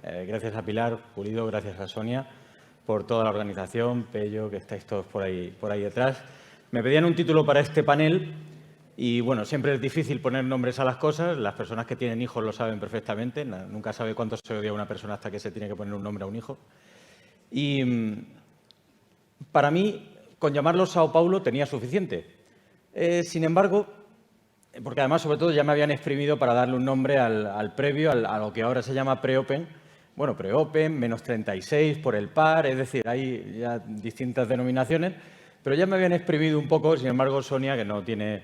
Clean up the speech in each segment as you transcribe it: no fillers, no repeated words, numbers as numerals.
Gracias a Pilar Pulido, gracias a Sonia por toda la organización, Pello, que estáis todos por ahí detrás. Me pedían un título para este panel y, bueno, siempre es difícil poner nombres a las cosas. Las personas que tienen hijos lo saben perfectamente. Nunca sabe cuánto se odia a una persona hasta que se tiene que poner un nombre a un hijo. Y para mí, con llamarlo Sao Paulo tenía suficiente. Sin embargo, porque además, sobre todo, ya me habían exprimido para darle un nombre al previo, a lo que ahora se llama Pre-Open. Bueno, Pre-Open, menos 36 por el par, es decir, hay ya distintas denominaciones, pero ya me habían exprimido un poco. Sin embargo, Sonia, que no tiene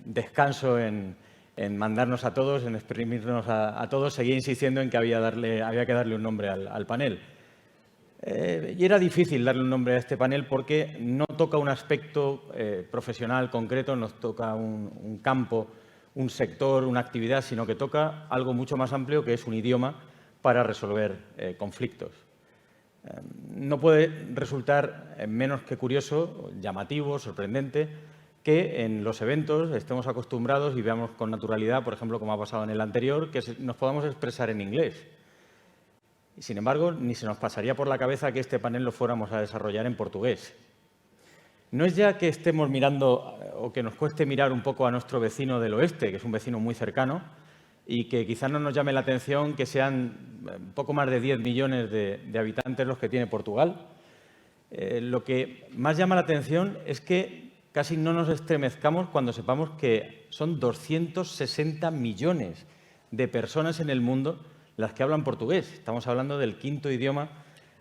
descanso en mandarnos a todos, en exprimirnos a todos, seguía insistiendo en que había que darle un nombre al panel. Y era difícil darle un nombre a este panel porque no toca un aspecto profesional concreto, no toca un campo, un sector, una actividad, sino que toca algo mucho más amplio, que es un idioma para resolver conflictos. No puede resultar menos que curioso, llamativo, sorprendente, que en los eventos estemos acostumbrados y veamos con naturalidad, por ejemplo, como ha pasado en el anterior, que nos podamos expresar en inglés. Y, sin embargo, ni se nos pasaría por la cabeza que este panel lo fuéramos a desarrollar en portugués. No es ya que estemos mirando o que nos cueste mirar un poco a nuestro vecino del oeste, que es un vecino muy cercano, y que quizás no nos llame la atención que sean poco más de 10 millones de habitantes los que tiene Portugal. Lo que más llama la atención es que casi no nos estremezcamos cuando sepamos que son 260 millones de personas en el mundo las que hablan portugués. Estamos hablando del quinto idioma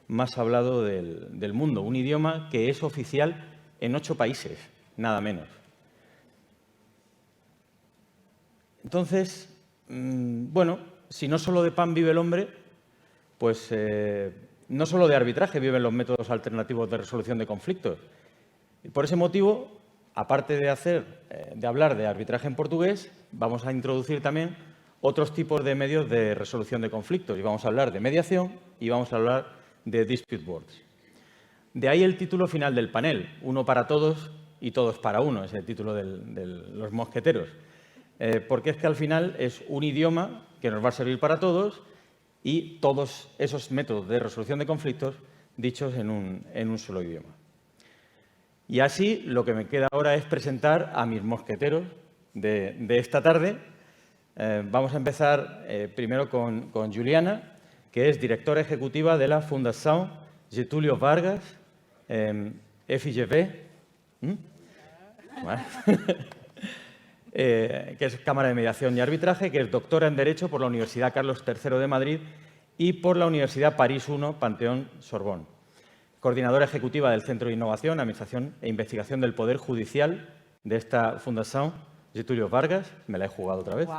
más hablado del mundo, un idioma que es oficial en 8 países, nada menos. Entonces, bueno, si no solo de pan vive el hombre, pues no solo de arbitraje viven los métodos alternativos de resolución de conflictos. Y por ese motivo, aparte de hablar de arbitraje en portugués, vamos a introducir también otros tipos de medios de resolución de conflictos. Y vamos a hablar de mediación y vamos a hablar de dispute boards. De ahí el título final del panel, uno para todos y todos para uno, es el título de los mosqueteros. Porque es que al final es un idioma que nos va a servir para todos y todos esos métodos de resolución de conflictos dichos en un solo idioma. Y así lo que me queda ahora es presentar a mis mosqueteros de esta tarde. Vamos a empezar primero con Juliana, que es directora ejecutiva de la Fundación Getúlio Vargas, FGV, que es Cámara de Mediación y Arbitraje, que es doctora en Derecho por la Universidad Carlos III de Madrid y por la Universidad París I, Panteón-Sorbonne. Coordinadora ejecutiva del Centro de Innovación, Administración e Investigación del Poder Judicial de esta Fundación Getúlio Vargas, me la he jugado otra vez, wow.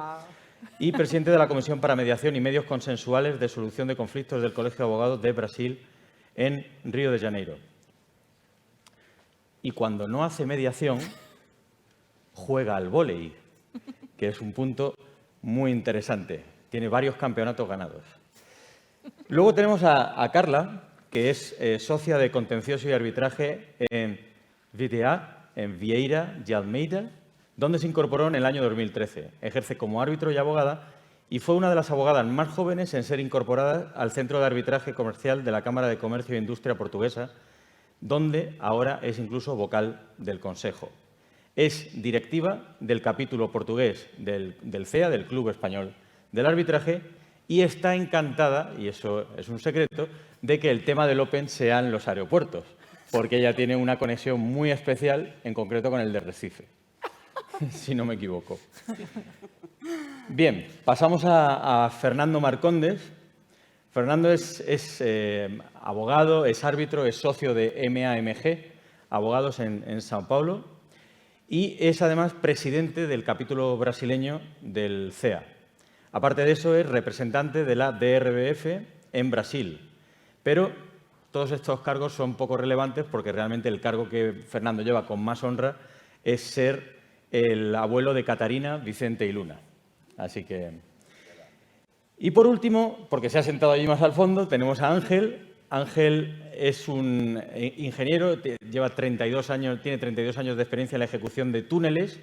Y presidente de la Comisión para Mediación y Medios Consensuales de Solución de Conflictos del Colegio de Abogados de Brasil en Río de Janeiro. Y cuando no hace mediación, juega al vóley, que es un punto muy interesante. Tiene varios campeonatos ganados. Luego tenemos a Carla, que es socia de Contencioso y Arbitraje en VTA, en Vieira de Almeida, donde se incorporó en el año 2013. Ejerce como árbitro y abogada y fue una de las abogadas más jóvenes en ser incorporada al Centro de Arbitraje Comercial de la Cámara de Comercio e Industria Portuguesa, donde ahora es incluso vocal del Consejo. Es directiva del capítulo portugués del CEA, del Club Español del Arbitraje, y está encantada, y eso es un secreto, de que el tema del Open sean los aeropuertos, porque ella tiene una conexión muy especial, en concreto con el de Recife, si no me equivoco. Bien, pasamos a Fernando Marcondes. Fernando es abogado, es árbitro, es socio de MAMG, abogados en São Paulo, y es además presidente del capítulo brasileño del CEA. Aparte de eso, es representante de la DRBF en Brasil. Pero todos estos cargos son poco relevantes porque realmente el cargo que Fernando lleva con más honra es ser el abuelo de Catarina, Vicente y Luna. Así que... Y por último, porque se ha sentado allí más al fondo, tenemos a Ángel. Ángel es un ingeniero, tiene 32 años de experiencia en la ejecución de túneles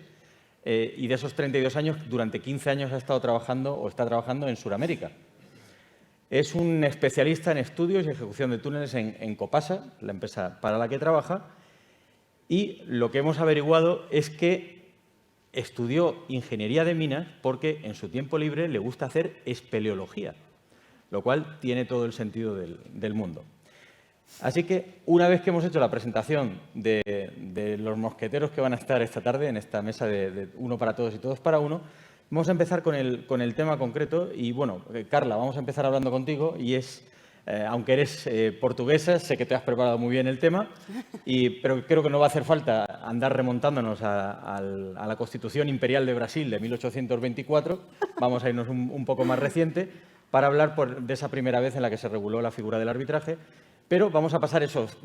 y de esos 32 años, durante 15 años ha estado trabajando o está trabajando en Sudamérica. Es un especialista en estudios y ejecución de túneles en Copasa, la empresa para la que trabaja, y lo que hemos averiguado es que estudió ingeniería de minas porque en su tiempo libre le gusta hacer espeleología, lo cual tiene todo el sentido del mundo. Así que, una vez que hemos hecho la presentación de los mosqueteros que van a estar esta tarde en esta mesa de uno para todos y todos para uno, vamos a empezar con el tema concreto. Y, bueno, Carla, vamos a empezar hablando contigo y aunque eres portuguesa, sé que te has preparado muy bien el tema, pero creo que no va a hacer falta andar remontándonos a la Constitución Imperial de Brasil de 1824. Vamos a irnos un poco más reciente para hablar de esa primera vez en la que se reguló la figura del arbitraje. Pero vamos a pasar esos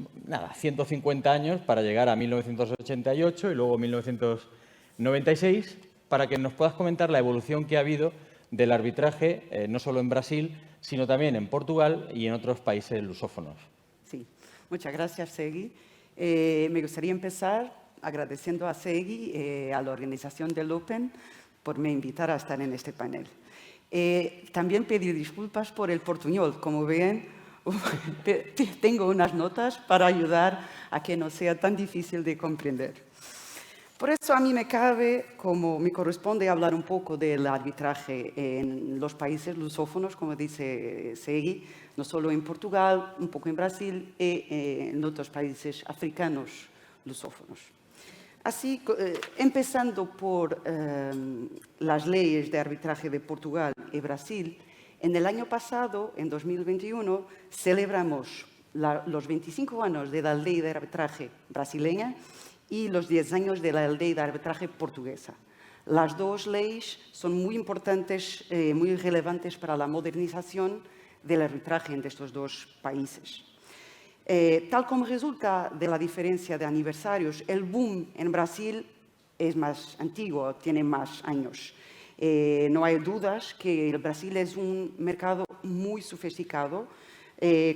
150 años para llegar a 1988 y luego 1996 para que nos puedas comentar la evolución que ha habido del arbitraje, no solo en Brasil, sino también en Portugal y en otros países lusófonos. Sí, muchas gracias, Segui. Me gustaría empezar agradeciendo a Segui, a la organización del Open, por me invitar a estar en este panel. También pedir disculpas por el portuñol. Como ven, tengo unas notas para ayudar a que no sea tan difícil de comprender. Por eso a mí me corresponde hablar un poco del arbitraje en los países lusófonos, como dice Segui, no solo en Portugal, un poco en Brasil y en otros países africanos lusófonos. Así, empezando por las leyes de arbitraje de Portugal y Brasil, en el año pasado, en 2021, celebramos los 25 años de la ley de arbitraje brasileña y los 10 años de la ley de arbitraje portuguesa. Las dos leyes son muy importantes, muy relevantes para la modernización del arbitraje en estos dos países. Tal como resulta de la diferencia de aniversarios, el boom en Brasil es más antiguo, tiene más años. No hay dudas que el Brasil es un mercado muy sofisticado,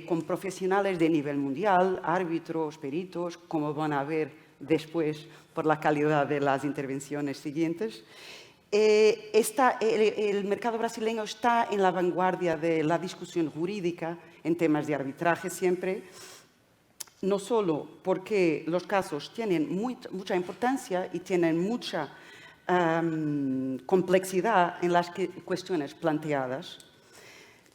con profesionales de nivel mundial, árbitros, peritos, como van a ver después por la calidad de las intervenciones siguientes. El mercado brasileño está en la vanguardia de la discusión jurídica en temas de arbitraje siempre, no solo porque los casos tienen mucha importancia y tienen mucha complejidad en las cuestiones planteadas,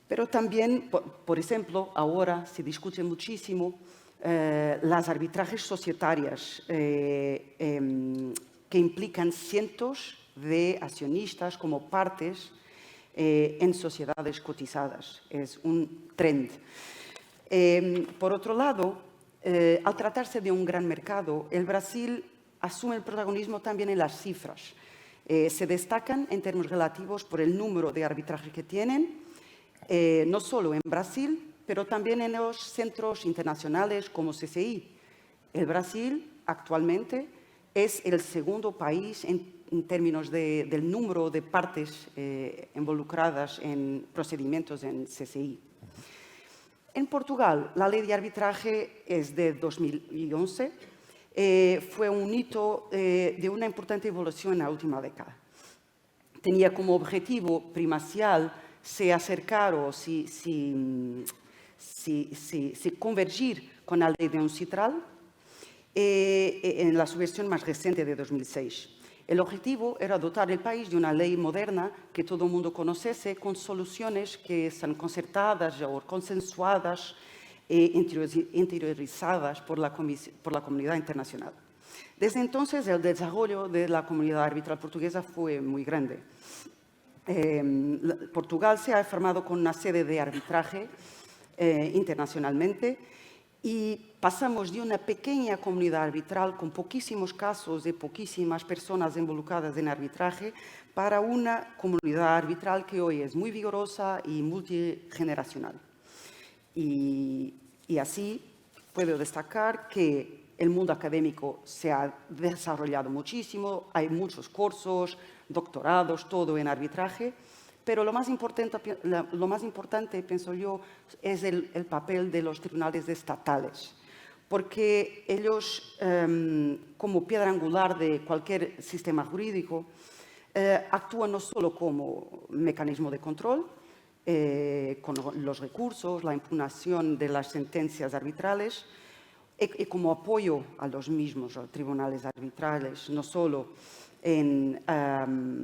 pero también, por ejemplo, ahora se discute muchísimo las arbitrajes societarias que implican cientos de accionistas como partes en sociedades cotizadas. Es un trend. Por otro lado, al tratarse de un gran mercado, el Brasil asume el protagonismo también en las cifras. Se destacan en términos relativos por el número de arbitrajes que tienen, no solo en Brasil, pero también en los centros internacionales como CCI. El Brasil actualmente es el segundo país en términos del número de partes involucradas en procedimientos en CCI. En Portugal, la ley de arbitraje es de 2011. Fue un hito de una importante evolución en la última década. Tenía como objetivo primacial acercar o convergir con la ley de UNCITRAL en la su versión más reciente de 2006. El objetivo era dotar el país de una ley moderna que todo el mundo conociese, con soluciones que sean concertadas o consensuadas e interiorizadas por la comunidad internacional. Desde entonces, el desarrollo de la comunidad arbitral portuguesa fue muy grande. Portugal se ha formado con una sede de arbitraje internacionalmente y pasamos de una pequeña comunidad arbitral con poquísimos casos y poquísimas personas involucradas en arbitraje para una comunidad arbitral que hoy es muy vigorosa y multigeneracional. Y así puedo destacar que el mundo académico se ha desarrollado muchísimo, hay muchos cursos, doctorados, todo en arbitraje, pero lo más importante, pienso yo, es el papel de los tribunales estatales, porque ellos, como piedra angular de cualquier sistema jurídico, actúan no solo como mecanismo de control, con los recursos, la impugnación de las sentencias arbitrales y como apoyo a los mismos tribunales arbitrales, no solo en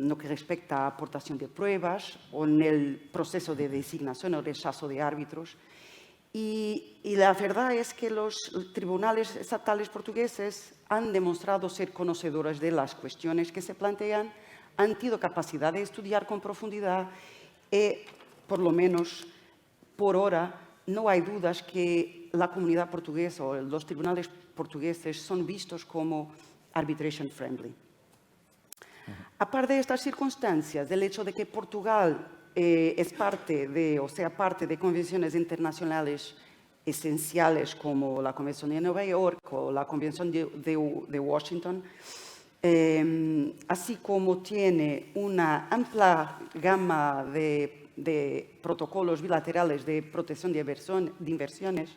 lo que respecta a aportación de pruebas o en el proceso de designación o rechazo de árbitros. Y la verdad es que los tribunales estatales portugueses han demostrado ser conocedores de las cuestiones que se plantean, han tenido capacidad de estudiar con profundidad y, por lo menos por ahora, no hay dudas que la comunidad portuguesa o los tribunales portugueses son vistos como arbitration friendly. Aparte de estas circunstancias, del hecho de que Portugal es parte de, o sea parte de convenciones internacionales esenciales como la Convención de Nueva York o la Convención de Washington, así como tiene una amplia gama de protocolos bilaterales de protección de inversiones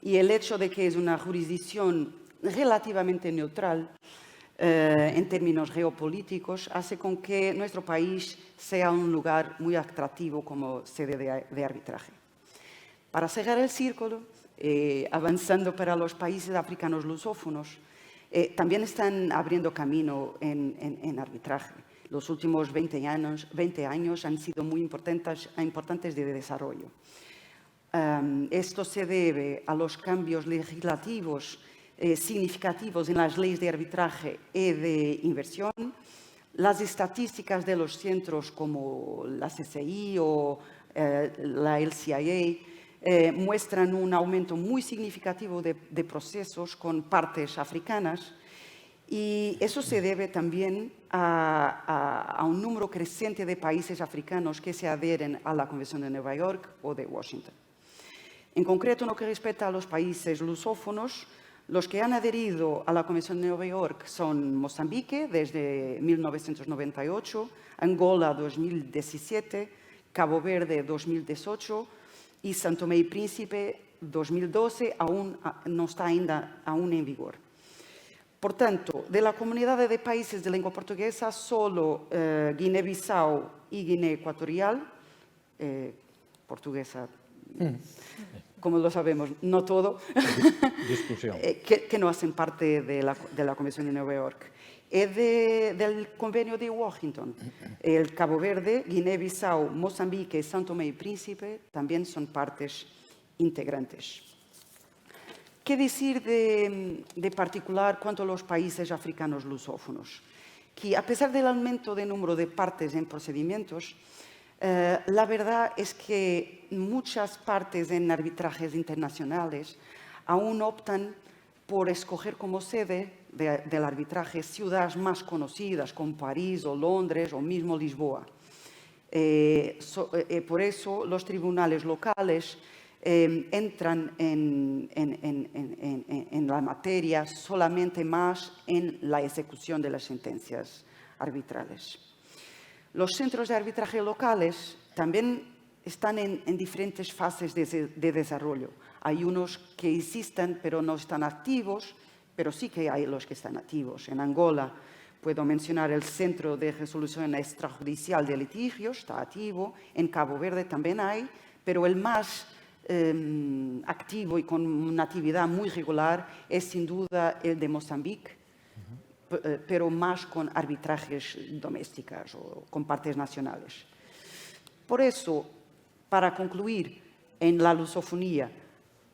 y el hecho de que es una jurisdicción relativamente neutral en términos geopolíticos, hace con que nuestro país sea un lugar muy atractivo como sede de arbitraje. Para cerrar el círculo, avanzando para los países africanos lusófonos, también están abriendo camino en arbitraje. Los últimos 20 años han sido muy importantes de desarrollo. Esto se debe a los cambios legislativos significativos en las leyes de arbitraje y de inversión, las estadísticas de los centros como la CCI o la LCIA muestran un aumento muy significativo de procesos con partes africanas y eso se debe también a un número creciente de países africanos que se adhieren a la Convención de Nueva York o de Washington. En concreto, en lo que respecta a los países lusófonos, los que han adherido a la Convención de Nueva York son Mozambique desde 1998, Angola 2017, Cabo Verde 2018 y São Tomé y Príncipe 2012 aún no está aún en vigor. Por tanto, de la comunidad de países de lengua portuguesa, solo Guinea-Bissau y Guinea Ecuatorial, portuguesa, como lo sabemos, no todo, que no hacen parte de la Convención de Nueva York. Del convenio de Washington, el Cabo Verde, Guinea-Bissau, Mozambique y São Tomé y Príncipe también son partes integrantes. ¿Qué decir de particular cuanto a los países africanos lusófonos? Que a pesar del aumento de número de partes en procedimientos, la verdad es que muchas partes en arbitrajes internacionales aún optan por escoger como sede del arbitraje ciudades más conocidas como París o Londres o mismo Lisboa. Por eso los tribunales locales entran en la materia solamente más en la ejecución de las sentencias arbitrales. Los centros de arbitraje locales también están en diferentes fases de desarrollo. Hay unos que existen pero no están activos, pero sí que hay los que están activos. En Angola puedo mencionar el Centro de Resolución Extrajudicial de Litigios, está activo. En Cabo Verde también hay, pero el más activo y con una actividad muy regular es sin duda el de Mozambique, pero más con arbitrajes domésticos o con partes nacionales. Por eso, para concluir, en la lusofonía,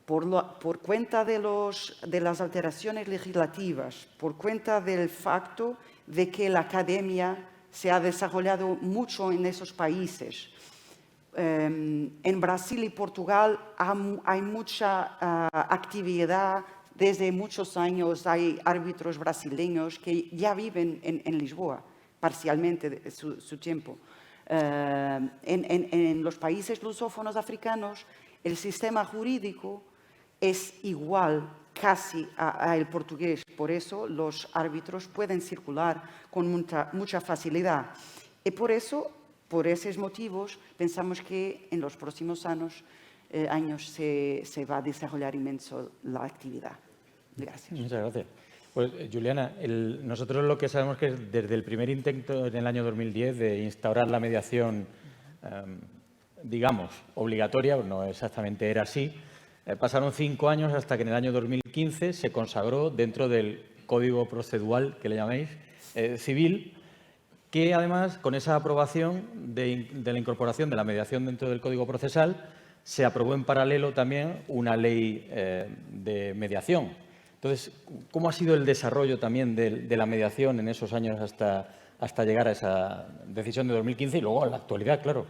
por cuenta de las alteraciones legislativas, por cuenta del facto de que la academia se ha desarrollado mucho en esos países, en Brasil y Portugal hay mucha actividad. Desde muchos años hay árbitros brasileños que ya viven en Lisboa, parcialmente de su tiempo. En los países lusófonos africanos, el sistema jurídico es igual casi al portugués. Por eso los árbitros pueden circular con mucha facilidad. Y por eso, por esos motivos, pensamos que en los próximos años se va a desarrollar inmenso la actividad. Gracias. Muchas gracias. Pues, Juliana, nosotros lo que sabemos que desde el primer intento en el año 2010 de instaurar la mediación digamos, obligatoria, no exactamente era así. Pasaron 5 años hasta que en el año 2015 se consagró dentro del Código Procedural, que le llaméis, civil, que además, con esa aprobación de la incorporación de la mediación dentro del Código Procesal, se aprobó en paralelo también una ley de mediación. Entonces, ¿cómo ha sido el desarrollo también de la mediación en esos años hasta llegar a esa decisión de 2015 y luego a la actualidad, claro?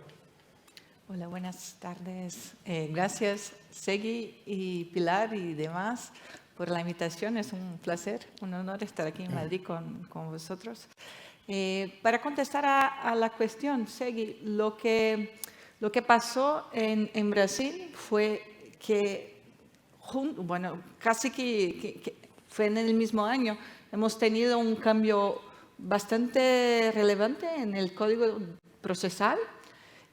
Hola, buenas tardes. Gracias, Segui y Pilar y demás, por la invitación. Es un placer, un honor estar aquí en Madrid con vosotros. Para contestar a la cuestión, Segui, lo que pasó en Brasil fue que, bueno, casi que fue en el mismo año, hemos tenido un cambio bastante relevante en el Código Procesal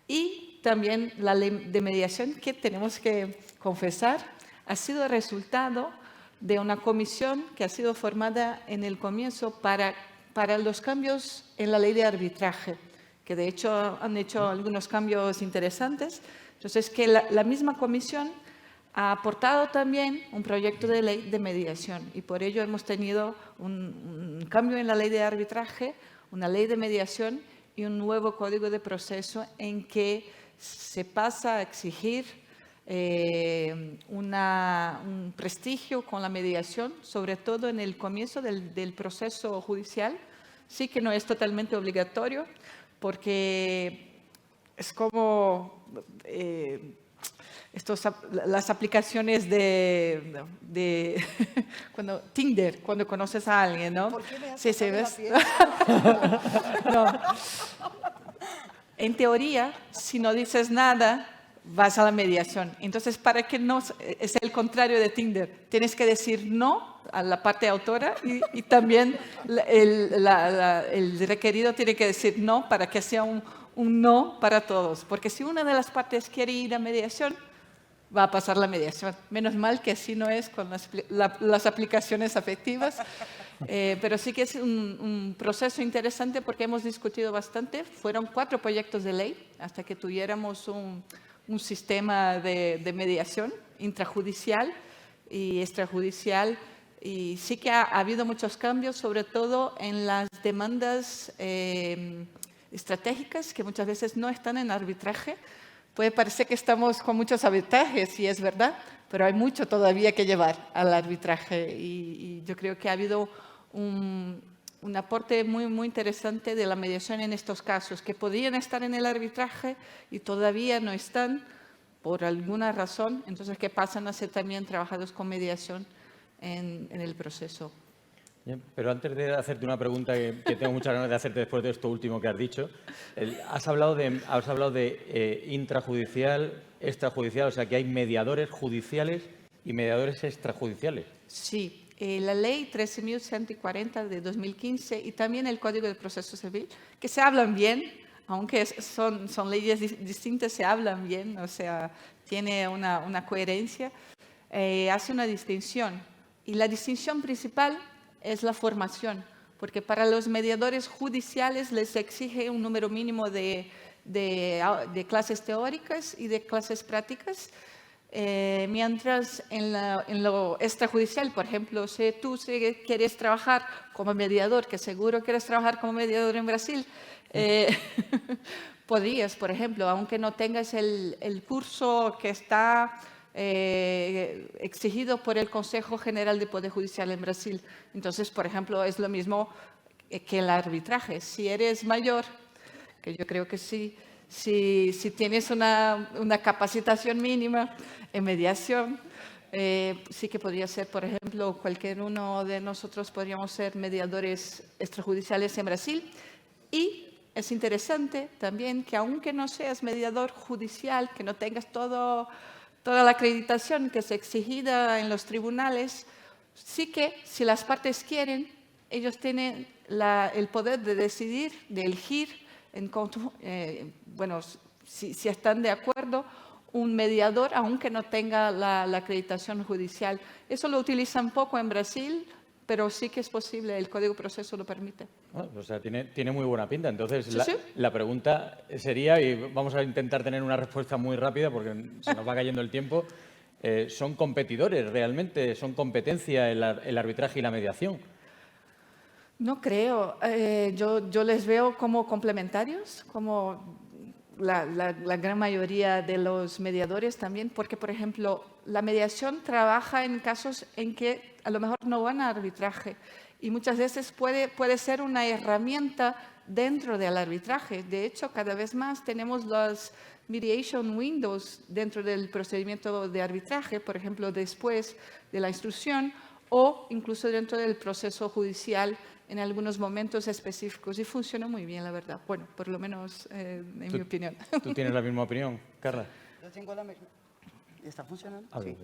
y también la ley de mediación, que tenemos que confesar, ha sido resultado de una comisión que ha sido formada en el comienzo para los cambios en la ley de arbitraje, que de hecho han hecho algunos cambios interesantes. Entonces, que la misma comisión ha aportado también un proyecto de ley de mediación y por ello hemos tenido un cambio en la ley de arbitraje, una ley de mediación y un nuevo código de proceso en que se pasa a exigir un prestigio con la mediación, sobre todo en el comienzo del proceso judicial. Sí que no es totalmente obligatorio, porque es como las aplicaciones de cuando Tinder, cuando conoces a alguien, ¿no? ¿Por qué me Sí, haces sí, la ¿ves? piel? No. En teoría, si no dices nada, vas a la mediación. Entonces, para que no, es el contrario de Tinder. Tienes que decir no a la parte autora y también el requerido tiene que decir no para que sea un no para todos. Porque si una de las partes quiere ir a mediación, va a pasar la mediación. Menos mal que así no es con las aplicaciones afectivas. Pero sí que es un proceso interesante porque hemos discutido bastante. Fueron 4 proyectos de ley hasta que tuviéramos un sistema de mediación intrajudicial y extrajudicial. Y sí que ha habido muchos cambios, sobre todo en las demandas estratégicas, que muchas veces no están en arbitraje. Puede parecer que estamos con muchos arbitrajes, y es verdad, pero hay mucho todavía que llevar al arbitraje. Y yo creo que ha habido un aporte muy, muy interesante de la mediación en estos casos, que podían estar en el arbitraje y todavía no están por alguna razón, entonces que pasan a ser también trabajados con mediación en el proceso. Bien, pero antes de hacerte una pregunta que tengo muchas ganas de hacerte después de esto último que has dicho, has hablado de intrajudicial, extrajudicial, o sea que hay mediadores judiciales y mediadores extrajudiciales. Sí, la ley 13.140 de 2015 y también el Código de Proceso Civil, que se hablan bien, aunque son leyes distintas, se hablan bien, o sea, tiene una coherencia, hace una distinción. Y la distinción principal es la formación, porque para los mediadores judiciales les exige un número mínimo de clases teóricas y de clases prácticas, mientras en lo extrajudicial, por ejemplo, si tú quieres trabajar como mediador, que seguro quieres trabajar como mediador en Brasil, podrías, por ejemplo, aunque no tengas el curso que está exigido por el Consejo General de Poder Judicial en Brasil. Entonces, por ejemplo, es lo mismo que el arbitraje. Si eres mayor, que yo creo que sí, si tienes una capacitación mínima en mediación, sí que podría ser, por ejemplo, cualquier uno de nosotros podríamos ser mediadores extrajudiciales en Brasil. Y es interesante también que aunque no seas mediador judicial, que no tengas toda la acreditación que es exigida en los tribunales, sí que si las partes quieren, ellos tienen el poder de decidir, de elegir, bueno, si están de acuerdo, un mediador, aunque no tenga la acreditación judicial. Eso lo utilizan poco en Brasil, pero sí que es posible, el código proceso lo permite. Ah, o sea, tiene muy buena pinta. Entonces, Sí, sí. la pregunta sería, y vamos a intentar tener una respuesta muy rápida porque se nos va cayendo el tiempo, ¿son competidores realmente? ¿Son competencia el arbitraje y la mediación? No creo. Yo les veo como complementarios, como la gran mayoría de los mediadores también, porque, por ejemplo, la mediación trabaja en casos en que a lo mejor no van a arbitraje y muchas veces puede ser una herramienta dentro del arbitraje. De hecho, cada vez más tenemos las mediation windows dentro del procedimiento de arbitraje, por ejemplo, después de la instrucción o incluso dentro del proceso judicial en algunos momentos específicos y funciona muy bien, la verdad. Bueno, por lo menos en mi opinión. ¿Tú tienes la misma opinión, Carla? Yo tengo la misma. ¿Está funcionando? Ah, Sí.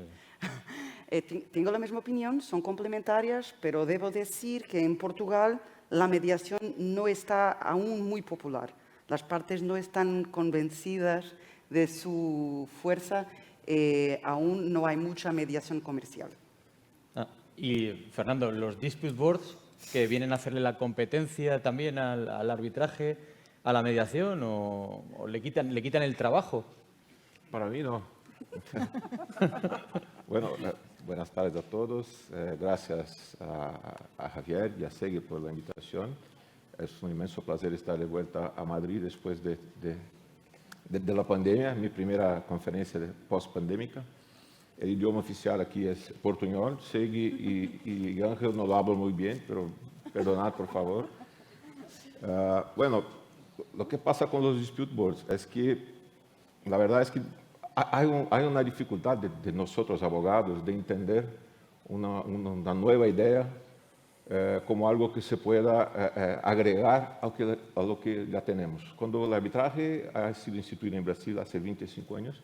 sí. Tengo la misma opinión, son complementarias, pero debo decir que en Portugal la mediación no está aún muy popular. Las partes no están convencidas de su fuerza, aún no hay mucha mediación comercial. Ah, y, Fernando, los dispute boards que vienen a hacerle la competencia también al arbitraje, a la mediación, o le quitan el trabajo. Para mí no. Bueno, buenas tardes a todos. Gracias a Javier y a Segui por la invitación. Es un inmenso placer estar de vuelta a Madrid después de la pandemia, mi primera conferencia post-pandémica. El idioma oficial aquí es portuñol. Segui y Ángel no lo hablo muy bien, pero perdonad, por favor. Bueno, lo que pasa con los dispute boards es que, la verdad es que hay una dificultad de nosotros, abogados, de entender una nueva idea como algo que se pueda agregar a lo que ya tenemos. Cuando el arbitraje ha sido instituido en Brasil hace 25 años,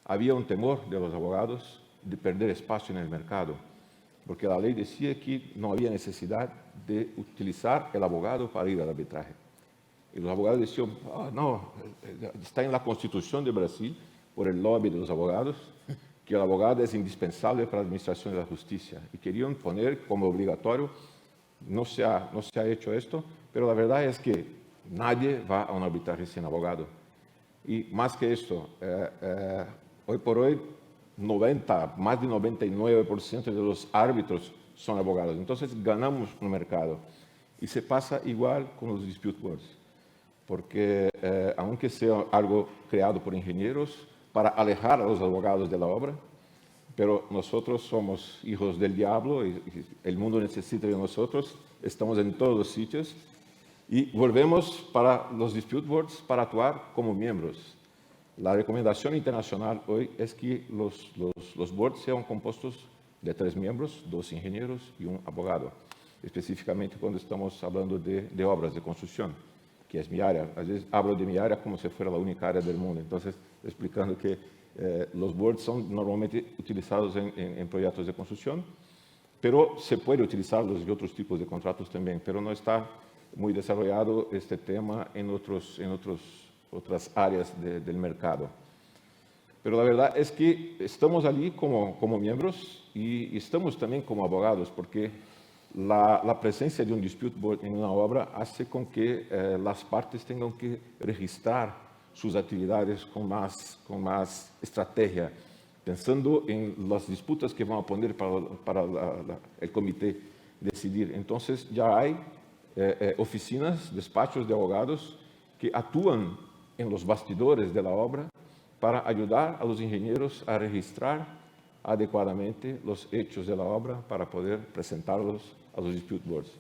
había un temor de los abogados de perder espacio en el mercado, porque la ley decía que no había necesidad de utilizar el abogado para ir al arbitraje. Y los abogados decían, no, está en la Constitución de Brasil, por el lobby de los abogados, que el abogado es indispensable para la administración de la justicia. Y querían poner como obligatorio, no se ha hecho esto, pero la verdad es que nadie va a un arbitraje sin abogado. Y más que esto, hoy por hoy, más de 99% de los árbitros son abogados. Entonces ganamos un mercado. Y se pasa igual con los dispute boards. Porque aunque sea algo creado por ingenieros para alejar a los abogados de la obra, pero nosotros somos hijos del diablo y el mundo necesita de nosotros, estamos en todos los sitios y volvemos para los dispute boards para actuar como miembros. La recomendación internacional hoy es que los boards sean compuestos de 3 miembros, 2 ingenieros y un abogado, específicamente cuando estamos hablando de obras de construcción, que es mi área. A veces hablo de mi área como si fuera la única área del mundo, entonces explicando que los boards son normalmente utilizados en proyectos de construcción, pero se puede utilizarlos en otros tipos de contratos también, pero no está muy desarrollado este tema en otras áreas del mercado. Pero la verdad es que estamos allí como miembros y estamos también como abogados, porque la presencia de un dispute board en una obra hace con que las partes tengan que registrar sus actividades con más estrategia, pensando en las disputas que van a poner para el comité decidir. Entonces ya hay oficinas, despachos de abogados que actúan en los bastidores de la obra para ayudar a los ingenieros a registrar adecuadamente los hechos de la obra para poder presentarlos a los dispute boards.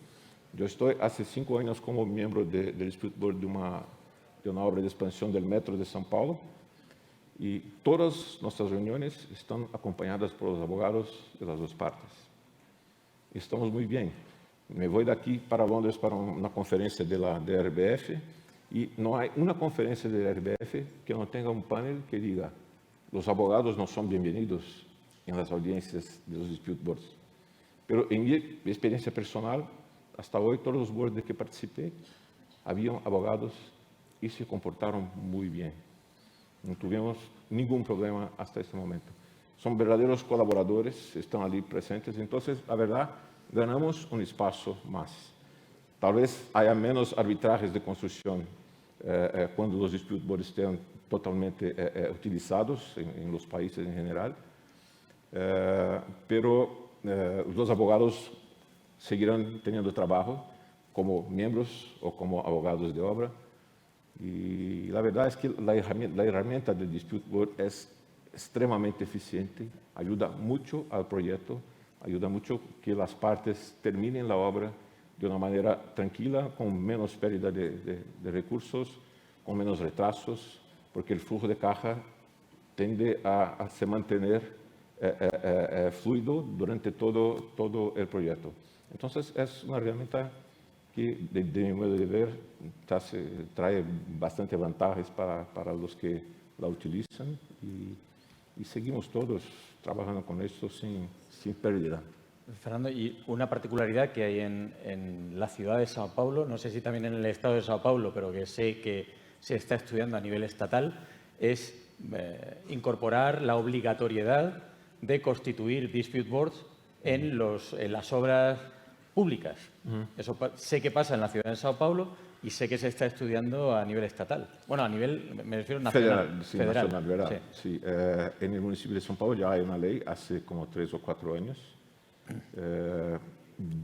Yo estoy hace 5 años como miembro del dispute board de una obra de expansión del metro de São Paulo y todas nuestras reuniones están acompañadas por los abogados de las 2 partes. Estamos muy bien. Me voy de aquí para Londres para una conferencia de la RBF y no hay una conferencia de la RBF que no tenga un panel que diga los abogados no son bienvenidos en las audiencias de los dispute boards. Pero en mi experiencia personal, hasta hoy todos los boards de que participé, habían abogados y se comportaron muy bien. No tuvimos ningún problema hasta este momento. Son verdaderos colaboradores, están allí presentes. Entonces, la verdad, ganamos un espacio más. Tal vez haya menos arbitrajes de construcción cuando los dispute boards estén totalmente utilizados en los países en general, pero los abogados seguirán teniendo trabajo como miembros o como abogados de obra. Y la verdad es que la herramienta del dispute board es extremadamente eficiente, ayuda mucho al proyecto, ayuda mucho que las partes terminen la obra de una manera tranquila, con menos pérdida de recursos, con menos retrasos, porque el flujo de caja tiende a se mantener fluido durante todo el proyecto. Entonces, es una herramienta que, de mi modo de ver, trae bastante ventajas para los que la utilizan y seguimos todos trabajando con esto sin pérdida. Fernando, y una particularidad que hay en la ciudad de Sao Paulo, no sé si también en el estado de Sao Paulo, pero que sé que se está estudiando a nivel estatal, es incorporar la obligatoriedad de constituir dispute boards en las obras públicas. Eso sé que pasa en la ciudad de Sao Paulo y sé que se está estudiando a nivel estatal. Bueno, a nivel, me refiero nacional. Federal, sí, federal. nacional, ¿verdad? Sí. En el municipio de São Paulo ya hay una ley hace como 3 o 4 años.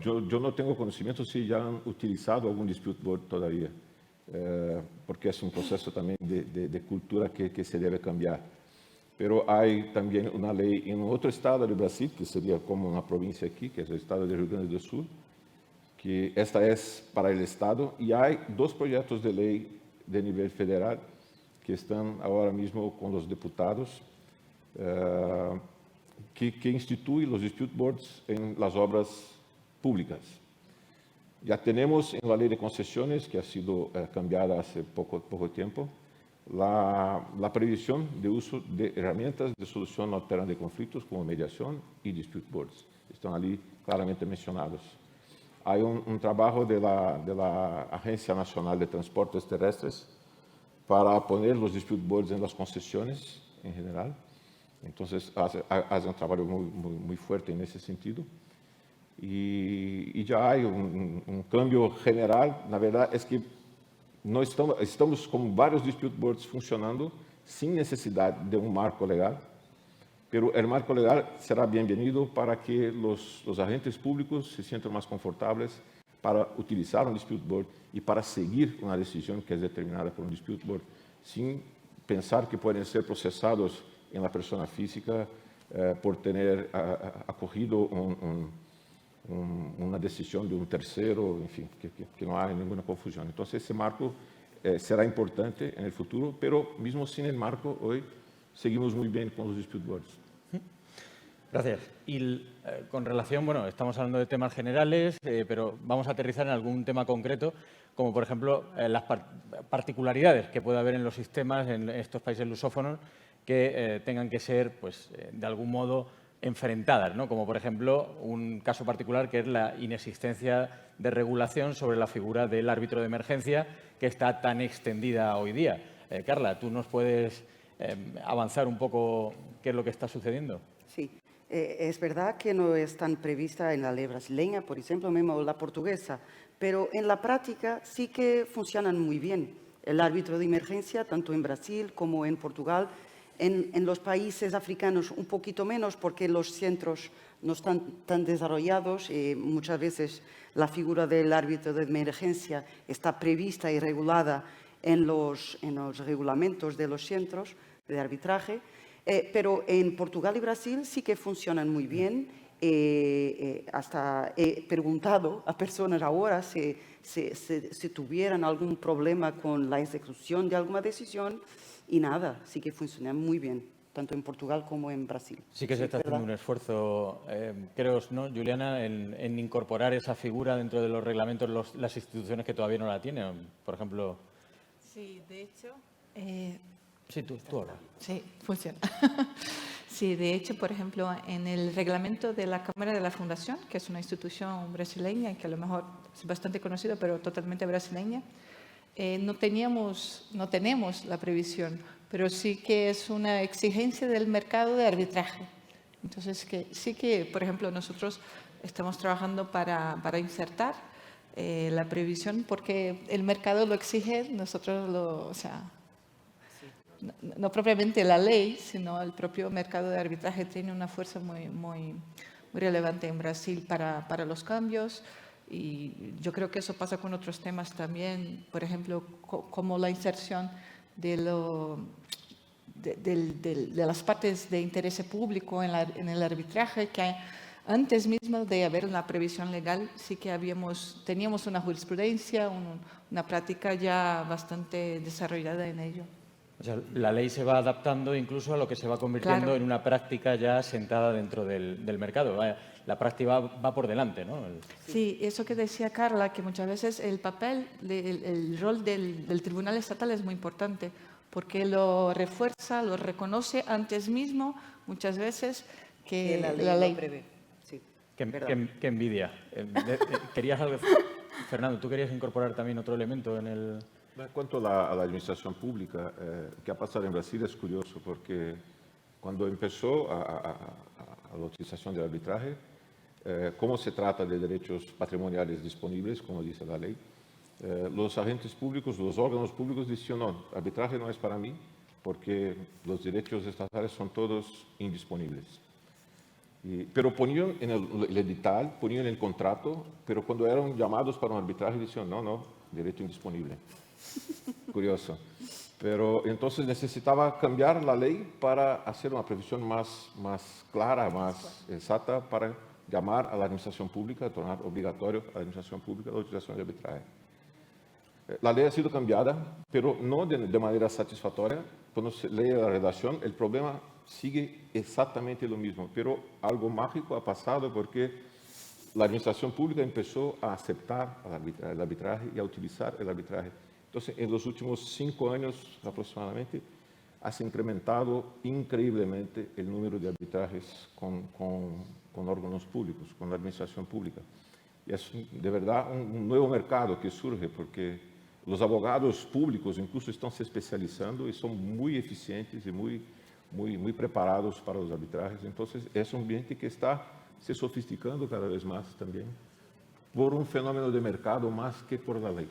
Yo no tengo conocimiento si ya han utilizado algún dispute board todavía, porque es un proceso también de cultura que se debe cambiar. Pero hay también una ley en otro estado de Brasil, que sería como una provincia aquí, que es el estado de Rio Grande do Sul, que esta es para el estado, y hay 2 proyectos de ley de nivel federal que están ahora mismo con los diputados, que instituyen los dispute boards en las obras públicas. Ya tenemos en la ley de concesiones, que ha sido cambiada hace poco tiempo, la previsión de uso de herramientas de solución alterna de conflictos como mediación y dispute boards. Están allí claramente mencionados. Hay un trabajo de la Agencia Nacional de Transportes Terrestres para poner los dispute boards en las concesiones en general. Entonces, hace un trabajo muy fuerte en ese sentido. Y ya hay un cambio general. La verdad es que no estamos con varios dispute boards funcionando sin necesidad de un marco legal, pero el marco legal será bienvenido para que los agentes públicos se sientan más confortables para utilizar un dispute board y para seguir una decisión que es determinada por un dispute board, sin pensar que pueden ser procesados en la persona física por tener acogido una decisión de un tercero, en fin, que no haya ninguna confusión. Entonces, ese marco será importante en el futuro, pero mismo sin el marco, hoy seguimos muy bien con los dispute boards. Gracias. Y con relación, bueno, estamos hablando de temas generales, pero vamos a aterrizar en algún tema concreto, como por ejemplo las particularidades que puede haber en los sistemas en estos países lusófonos que tengan que ser, pues, de algún modo enfrentadas, ¿no? Como por ejemplo un caso particular que es la inexistencia de regulación sobre la figura del árbitro de emergencia que está tan extendida hoy día. Carla, ¿tú nos puedes avanzar un poco qué es lo que está sucediendo? Sí, es verdad que no es tan prevista en la ley brasileña, por ejemplo, mismo la portuguesa, pero en la práctica sí que funcionan muy bien. El árbitro de emergencia, tanto en Brasil como en Portugal, en los países africanos un poquito menos porque los centros no están tan desarrollados y muchas veces la figura del árbitro de emergencia está prevista y regulada en los reglamentos de los centros de arbitraje, pero en Portugal y Brasil sí que funcionan muy bien. Hasta he preguntado a personas ahora si tuvieran algún problema con la ejecución de alguna decisión. Y nada, sí que funciona muy bien, tanto en Portugal como en Brasil. Sí que se está haciendo un esfuerzo, creo, ¿no, Juliana, en incorporar esa figura dentro de los reglamentos las instituciones que todavía no la tienen? Por ejemplo... Sí, de hecho... Sí, tú ahora. Sí, funciona. Sí, de hecho, por ejemplo, en el reglamento de la Cámara de la Fundación, que es una institución brasileña, que a lo mejor es bastante conocida, pero totalmente brasileña, no tenemos la previsión, pero sí que es una exigencia del mercado de arbitraje. Entonces, sí que, por ejemplo, nosotros estamos trabajando para insertar la previsión porque el mercado lo exige, nosotros o sea, no propiamente la ley, sino el propio mercado de arbitraje tiene una fuerza muy relevante en Brasil para los cambios. Y yo creo que eso pasa con otros temas también, por ejemplo, como la inserción de las partes de interés público en el arbitraje, que antes mismo de haber una previsión legal sí que teníamos una jurisprudencia, una práctica ya bastante desarrollada en ello. O sea, la ley se va adaptando incluso a lo que se va convirtiendo Claro. en una práctica ya sentada dentro del mercado. La práctica va por delante, ¿no? Sí, eso que decía Carla, que muchas veces el papel, el rol del Tribunal Estatal es muy importante, porque lo refuerza, lo reconoce antes mismo, muchas veces, que la ley. lo prevé. Sí, Qué envidia. ¿Querías algo? Fernando, ¿tú querías incorporar también otro elemento en el...? En cuanto a la administración pública, lo que ha pasado en Brasil es curioso porque cuando empezó a la utilización del arbitraje, como se trata de derechos patrimoniales disponibles, como dice la ley, los agentes públicos, los órganos públicos decían, no, arbitraje no es para mí porque los derechos estatales son todos indisponibles. Pero ponían en el edital, ponían en el contrato, pero cuando eran llamados para un arbitraje decían, no, derecho indisponible. Curioso. Pero entonces necesitaba cambiar la ley para hacer una previsión más clara, más exacta, para llamar a la administración pública, tornar obligatorio a la administración pública la utilización de arbitraje. La ley ha sido cambiada, pero no de manera satisfactoria. Cuando se lee la redacción, el problema sigue exactamente lo mismo, pero algo mágico ha pasado porque la administración pública empezó a aceptar el arbitraje y a utilizar el arbitraje. Entonces, en los últimos 5 años aproximadamente, ha incrementado increíblemente el número de arbitrajes con órganos públicos, con la administración pública. Y es de verdad un nuevo mercado que surge porque los abogados públicos incluso están se especializando y son muy eficientes y muy preparados para los arbitrajes. Entonces, es un ambiente que está se sofisticando cada vez más también por un fenómeno de mercado más que por la ley.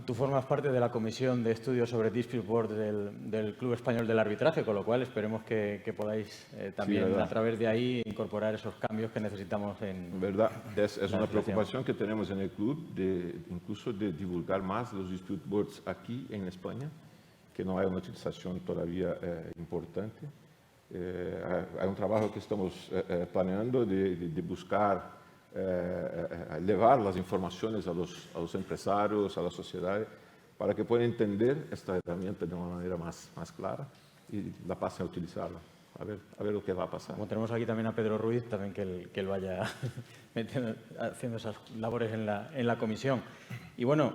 Tú formas parte de la Comisión de Estudios sobre Dispute Board del Club Español del Arbitraje, con lo cual esperemos que podáis también sí, a través de ahí incorporar esos cambios que necesitamos en verdad, es una legislación. preocupación que tenemos en el club, incluso de divulgar más los Dispute Boards aquí en España, que no hay una utilización todavía importante. Hay un trabajo que estamos planeando de buscar llevar las informaciones a los empresarios, a la sociedad, para que puedan entender esta herramienta de una manera más clara y la pasen a utilizarla. A ver lo que va a pasar. Como tenemos aquí también a Pedro Ruiz, también que él vaya haciendo esas labores en la comisión. Y bueno,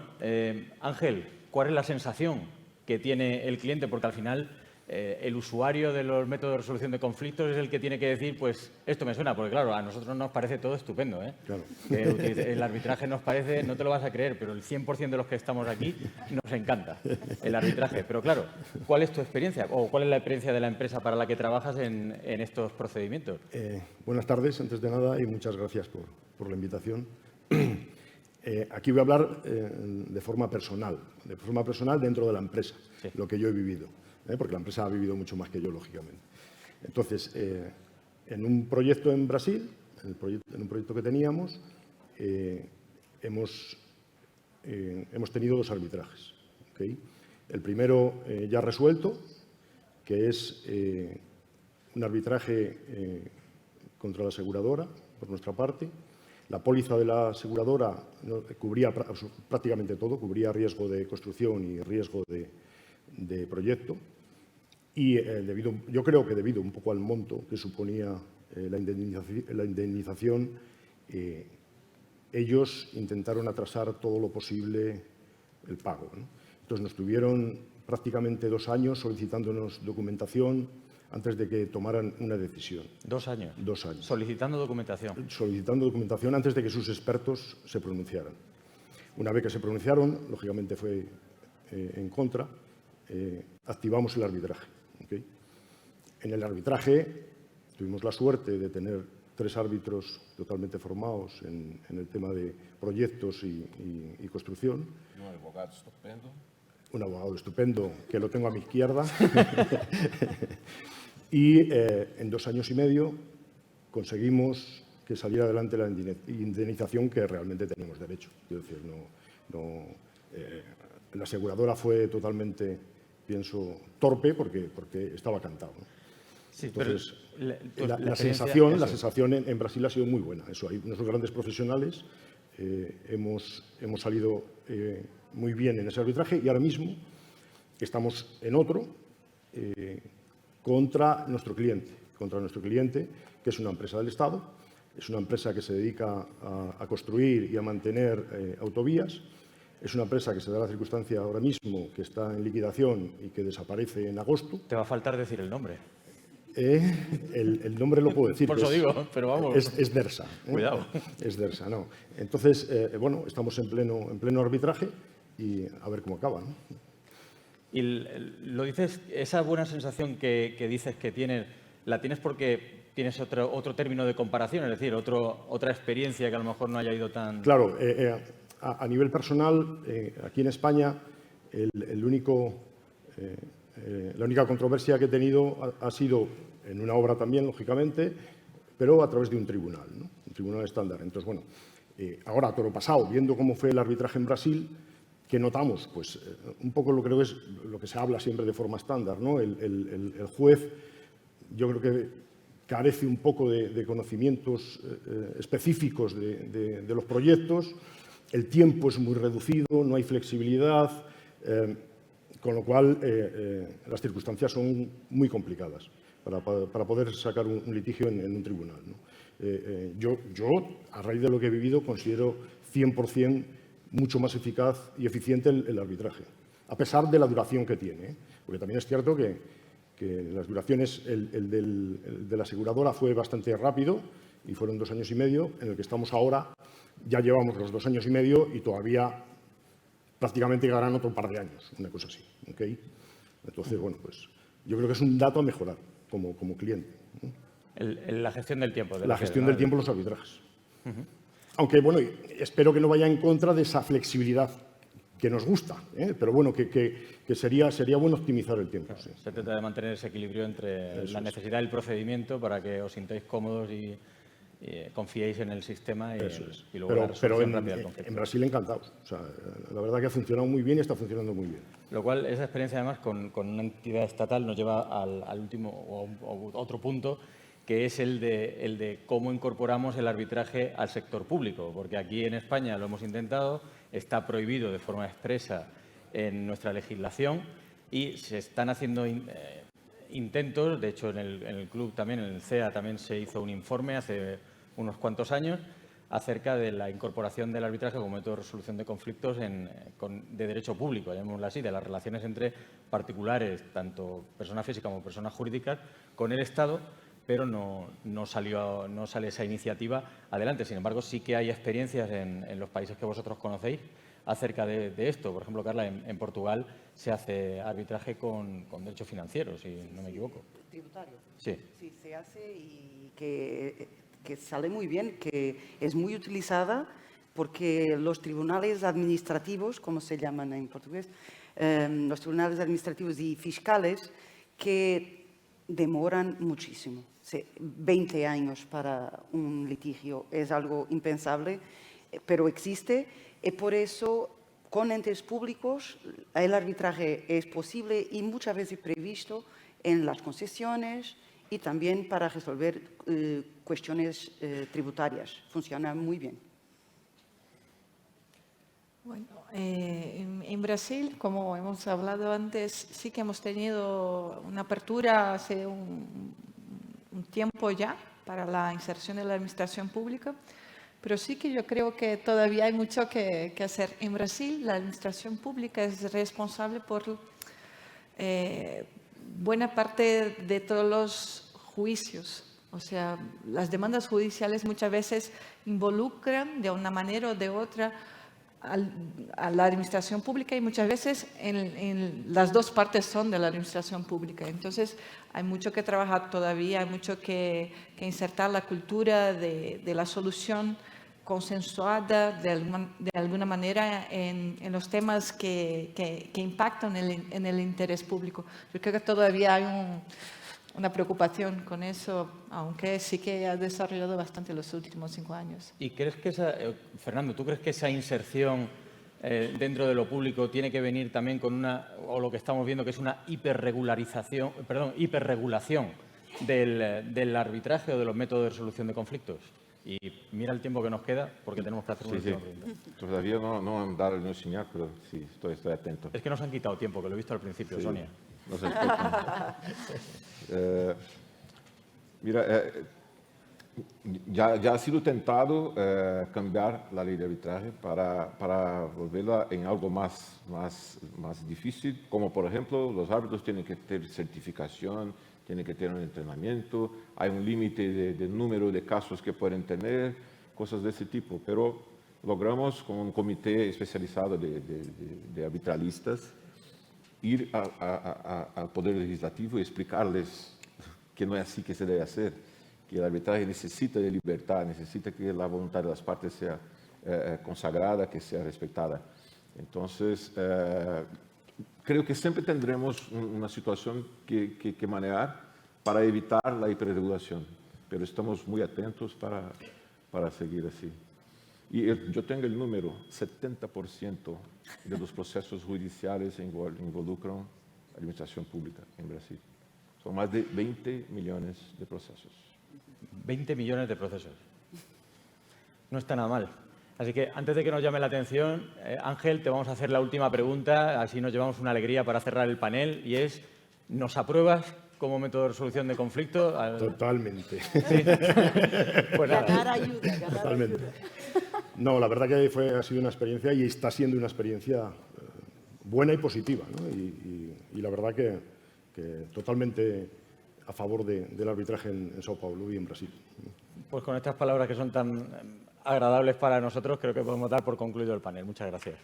Ángel, ¿cuál es la sensación que tiene el cliente? Porque al final el usuario de los métodos de resolución de conflictos es el que tiene que decir, pues esto me suena, porque claro, a nosotros nos parece todo estupendo, ¿eh? Claro. El arbitraje nos parece, no te lo vas a creer, pero el 100% de los que estamos aquí nos encanta el arbitraje. Pero claro, ¿cuál es tu experiencia o cuál es la experiencia de la empresa para la que trabajas en estos procedimientos? Buenas tardes, antes de nada, y muchas gracias por la invitación. Aquí voy a hablar de forma personal dentro de la empresa, Sí. lo que yo he vivido. Porque la empresa ha vivido mucho más que yo, lógicamente. Entonces, en un proyecto en Brasil, en un proyecto que teníamos, hemos tenido 2 arbitrajes. ¿Okay? El primero ya resuelto, que es un arbitraje contra la aseguradora, por nuestra parte. La póliza de la aseguradora cubría prácticamente todo, cubría riesgo de construcción y riesgo de proyecto. Y yo creo que debido un poco al monto que suponía la indemnización, ellos intentaron atrasar todo lo posible el pago, ¿no? Entonces nos tuvieron prácticamente 2 años solicitándonos documentación antes de que tomaran una decisión. 2 años. 2 años. Solicitando documentación. Solicitando documentación antes de que sus expertos se pronunciaran. Una vez que se pronunciaron, lógicamente fue en contra, activamos el arbitraje. ¿Okay? En el arbitraje tuvimos la suerte de tener 3 árbitros totalmente formados en el tema de proyectos y construcción. Un abogado estupendo. Un abogado estupendo que lo tengo a mi izquierda. Y en 2 años y medio conseguimos que saliera adelante la indemnización que realmente teníamos derecho. Quiero decir, la aseguradora fue totalmente, pienso, torpe porque estaba cantado, ¿no? Sí, entonces, pero la sensación en Brasil ha sido muy buena. Eso, hay unos grandes profesionales, hemos salido muy bien en ese arbitraje y ahora mismo estamos en otro contra nuestro cliente, que es una empresa del Estado, es una empresa que se dedica a construir y a mantener autovías, es una empresa que se da la circunstancia ahora mismo que está en liquidación y que desaparece en agosto. Te va a faltar decir el nombre. El nombre lo puedo decir. Por eso digo, pero vamos. Es Dersa. Cuidado. Es Dersa, no. Entonces, bueno, estamos en pleno arbitraje y a ver cómo acaba, ¿no? Y lo dices, esa buena sensación que dices que tienes, ¿la tienes porque tienes otro término de comparación? Es decir, otra experiencia que a lo mejor no haya ido tan... Claro, a nivel personal, aquí en España, la única controversia que he tenido ha sido en una obra también, lógicamente, pero a través de un tribunal, ¿no? Un tribunal estándar. Entonces, bueno, ahora, a toro pasado, viendo cómo fue el arbitraje en Brasil, ¿qué notamos? Pues un poco lo creo que es lo que se habla siempre de forma estándar, ¿no? El juez, yo creo que carece un poco de conocimientos específicos de los proyectos, el tiempo es muy reducido, no hay flexibilidad, con lo cual las circunstancias son muy complicadas para poder sacar un litigio en un tribunal, ¿no? Yo, a raíz de lo que he vivido, considero 100% mucho más eficaz y eficiente el arbitraje, a pesar de la duración que tiene, ¿eh? Porque también es cierto que las duraciones, el de la aseguradora fue bastante rápido y fueron 2 años y medio, en el que estamos ahora ya llevamos los 2 años y medio y todavía prácticamente quedarán otro par de años, una cosa así, ¿ok? Entonces, bueno, pues yo creo que es un dato a mejorar como cliente, ¿no? La gestión del tiempo. La gestión del tiempo en los arbitrajes. Aunque, bueno, espero que no vaya en contra de esa flexibilidad que nos gusta, ¿eh? Pero bueno, que sería bueno optimizar el tiempo. Claro, Sí. se trata de mantener ese equilibrio entre la necesidad del procedimiento para que os sintáis cómodos y confiéis en el sistema y luego la resolución rápida del conflicto. En Brasil encantados. O sea, la verdad que ha funcionado muy bien y está funcionando muy bien. Lo cual, esa experiencia además con una entidad estatal nos lleva al último o otro punto, que es el de cómo incorporamos el arbitraje al sector público, porque aquí en España lo hemos intentado, está prohibido de forma expresa en nuestra legislación y se están haciendo intentos. De hecho, en el club también, en el CEA, también se hizo un informe hace unos cuantos años acerca de la incorporación del arbitraje como método de resolución de conflictos de derecho público, llamémoslo así, de las relaciones entre particulares, tanto personas físicas como personas jurídicas, con el Estado, pero no sale esa iniciativa adelante. Sin embargo, sí que hay experiencias en los países que vosotros conocéis acerca de esto. Por ejemplo, Carla, en Portugal se hace arbitraje con derechos financieros, si no me equivoco. Tributario. Sí. Sí, se hace y que sale muy bien, que es muy utilizada porque los tribunales administrativos, como se llaman en portugués, los tribunales administrativos y fiscales, que demoran muchísimo. 20 años para un litigio es algo impensable, pero existe, y por eso con entes públicos el arbitraje es posible y muchas veces previsto en las concesiones y también para resolver cuestiones tributarias. Funciona muy bien. Bueno, en Brasil, como hemos hablado antes, sí que hemos tenido una apertura hace un tiempo ya para la inserción de la administración pública, pero sí que yo creo que todavía hay mucho que hacer. En Brasil, la administración pública es responsable por buena parte de todos los juicios. O sea, las demandas judiciales muchas veces involucran de una manera o de otra a la administración pública y muchas veces en las dos partes son de la administración pública. Entonces hay mucho que trabajar todavía, hay mucho que insertar la cultura de la solución consensuada de alguna manera en los temas que impactan en el interés público. Yo creo que todavía hay una preocupación con eso, aunque sí que ha desarrollado bastante en los últimos 5 años. ¿Y crees que Fernando, ¿tú crees que esa inserción dentro de lo público tiene que venir también con o lo que estamos viendo que es una hiperregulación del arbitraje o de los métodos de resolución de conflictos? Y mira el tiempo que nos queda, porque tenemos que hacer una última pregunta. Todavía no han dado el señal, pero sí, estoy atento. Es que nos han quitado tiempo, que lo he visto al principio, Sí, Sonia. no sé. Mira, ya ha sido tentado cambiar la ley de arbitraje para volverla en algo más difícil, como por ejemplo los árbitros tienen que tener certificación, tienen que tener un entrenamiento, hay un límite de número de casos que pueden tener, cosas de ese tipo, pero logramos con un comité especializado de arbitralistas ir al Poder Legislativo y explicarles que no es así que se debe hacer, que el arbitraje necesita de libertad, necesita que la voluntad de las partes sea consagrada, que sea respetada. Entonces, creo que siempre tendremos una situación que manejar para evitar la hiperregulación, pero estamos muy atentos para seguir así. Y yo tengo el número, 70% de los procesos judiciales involucran administración pública en Brasil. Son más de 20 millones de procesos. 20 millones de procesos. No está nada mal. Así que antes de que nos llame la atención, Ángel, te vamos a hacer la última pregunta, así nos llevamos una alegría para cerrar el panel, y es, ¿nos apruebas como método de resolución de conflicto? Totalmente. ¿Sí? Pues nada. Ganar ayuda, ganar Totalmente. ayuda. No, la verdad que ha sido una experiencia y está siendo una experiencia buena y positiva, ¿no? Y la verdad que totalmente a favor del arbitraje en Sao Paulo y en Brasil. Pues con estas palabras que son tan agradables para nosotros, creo que podemos dar por concluido el panel. Muchas gracias.